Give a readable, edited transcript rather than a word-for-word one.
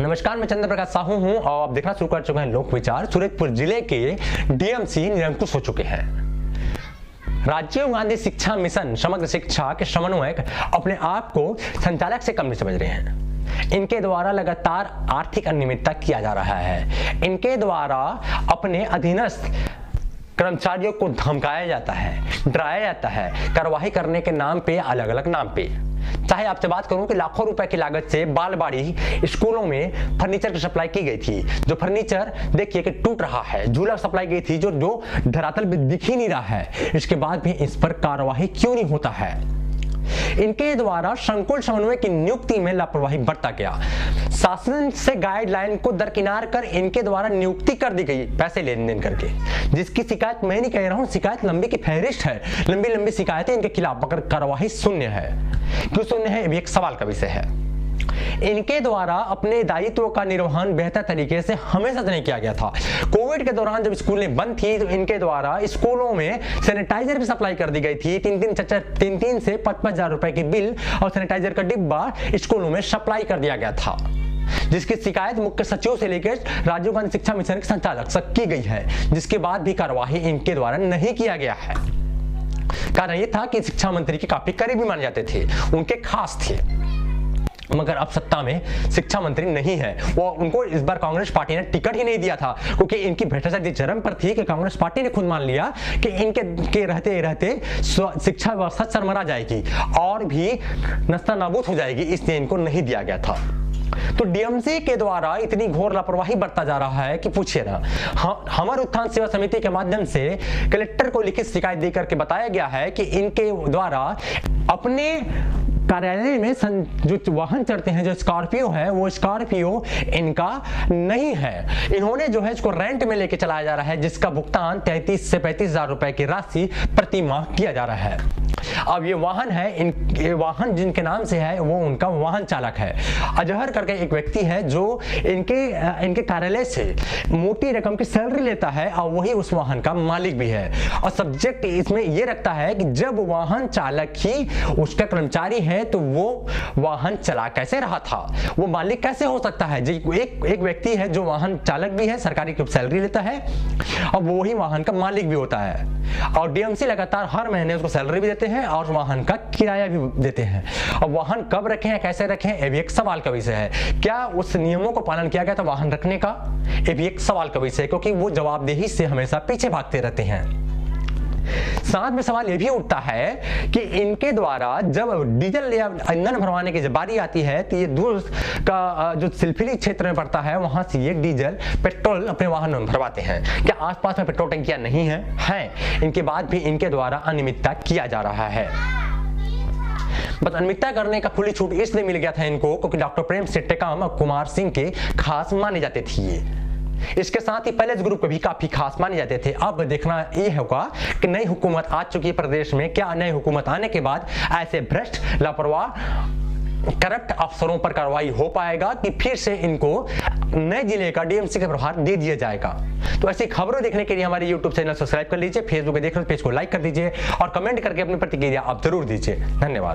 नमस्कार, मैं चंद्र प्रकाश साहू हूं और आप देखना शुरू कर चुके हैं लोक विचार। सूरजपुर जिले के डीएमसी निरंकुश हो चुके हैं। राजीव गांधी शिक्षा मिशन समग्र शिक्षा के समन्वयक अपने आप को संचालक से कम नहीं समझ रहे हैं। इनके द्वारा लगातार आर्थिक अनियमितता किया जा रहा है। इनके द्वारा अपने अधीनस्थ कर्मचारियों को धमकाया जाता है, डराया जाता है, कार्रवाई करने के नाम पे, अलग अलग नाम पे। चाहे आपसे बात करूं कि लाखों रुपए की लागत से बालवाड़ी स्कूलों में फर्नीचर की सप्लाई की गई थी, जो फर्नीचर देखिए कि टूट रहा है। झूला सप्लाई गई थी जो धरातल पे दिख ही नहीं रहा है। इसके बाद भी इस पर कार्रवाई क्यों नहीं होता है? इनके द्वारा संकुल समन्वय की नियुक्ति में लापरवाही बरता गया। शासन से गाइडलाइन को दरकिनार कर इनके द्वारा नियुक्ति कर दी गई, पैसे लेन देन करके, जिसकी शिकायत मैं नहीं कह रहा हूं, शिकायत लंबी की फहरिस्त है। लंबी लंबी शिकायतें इनके खिलाफ, मगर कार्रवाई शून्य है। क्यों शून्य है, ये एक सवाल का विषय है। इनके द्वारा अपने दायित्व का निर्वहन बेहतर तरीके से हमेशा से नहीं किया गया था। कोविड के दौरान जब स्कूलें बंद थी तो इनके द्वारा स्कूलों में सैनिटाइजर भी सप्लाई कर दी गई थी। तीन से 55,000 रुपए की बिल और सैनिटाइजर का डिब्बा स्कूलों में सप्लाई कर दिया गया था, जिसकी शिकायत मुख्य सचिव से लेकर राजीव गांधी शिक्षा मिशन के संचालक तक की गई है, जिसके बाद भी कार्रवाई इनके द्वारा नहीं किया गया है। कारण यह था कि शिक्षा मंत्री के काफी करीबी माने जाते थे, उनके खास थे, मगर अब सत्ता में शिक्षा मंत्री नहीं है। वो उनको इस बार कांग्रेस पार्टी ने टिकट ही नहीं दिया था, क्योंकि इनकी भ्रष्टाचार चरम पर थी कि कांग्रेस पार्टी ने खुद मान लिया कि इनके रहते शिक्षा व्यवस्था चरमरा जाएगी और भी नस्ता नाबूद हो जाएगी, इसलिए इनको नहीं दिया गया था। तो डीएमसी के द्वारा इतनी घोर लापरवाही बरता जा रहा है कि पूछिए ना। हमारे उत्थान सेवा समिति के माध्यम से कलेक्टर को लिखित शिकायत देकर के बताया गया है कि इनके द्वारा अपने कार्यालय में जो वाहन चढ़ते हैं, जो स्कॉर्पियो है, वो स्कॉर्पियो इनका नहीं है। इन्होंने जो है इसको रेंट में लेके चलाया जा रहा है, जिसका भुगतान 33 से 35,000 रुपए की राशि प्रति माह किया जा रहा है। अब ये वाहन है, ये वाहन जिनके नाम से है वो उनका वाहन चालक है। अजहर करके एक व्यक्ति है जो इनके कार्यालय से मोटी रकम की सैलरी लेता है और वही उस वाहन का मालिक भी है। और सब्जेक्ट इसमें ये रखता है कि जब वाहन चालक ही उसका कर्मचारी है तो वो वाहन चला कैसे रहा था, वो मालिक कैसे हो सकता है? एक व्यक्ति है जो वाहन चालक भी है, सरकारी सैलरी लेता है और वो ही वाहन का मालिक भी होता है। और डीएमसी लगातार हर महीने उसको सैलरी भी देते हैं और वाहन का किराया भी देते हैं। और वाहन कब रखे हैं, कैसे रखे हैं, ये भी एक सवाल का विषय है। क्या उस नियमों को पालन किया गया था वाहन रखने का? ये भी एक सवाल का विषय है, क्योंकि वो जवाबदेही से हमेशा पीछे भागते रहते हैं। साथ में सवाल यह भी उठता है कि इनके द्वारा जब डीजल या ईंधन भरवाने की जब बारी आती है तो ये दूर का जो सिलफिली क्षेत्र में पड़ता है, वहां से ये डीजल पेट्रोल अपने वाहन में भरवाते हैं। क्या आसपास में पेट्रोल टंकियां नहीं हैं? इनके बाद भी इनके द्वारा अनियमितता किया जा रहा है। बस अनियमितता करने का खुली छूट इसलिए मिल गया था इनको क्योंकि डॉक्टर प्रेम से टेकाम और कुमार सिंह के खास माने जाते थे ये। इसके साथ ही पैलेस ग्रुप को भी काफी खास माने जाते थे। अब देखना यह होगा कि नई हुकूमत आ चुकी है प्रदेश में, क्या नई हुकूमत आने के बाद ऐसे भ्रष्ट, लापरवाह, करप्ट अफसरों पर कार्रवाई हो पाएगा कि फिर से इनको नए जिले का डीएमसी का प्रभार दे दिया जाएगा। तो ऐसी खबरों देखने के लिए हमारे यूट्यूब चैनल सब्सक्राइब कर लीजिए, फेसबुक पे देख रहे पेज को लाइक कर दीजिए और कमेंट करके अपनी प्रतिक्रिया आप जरूर दीजिए। धन्यवाद।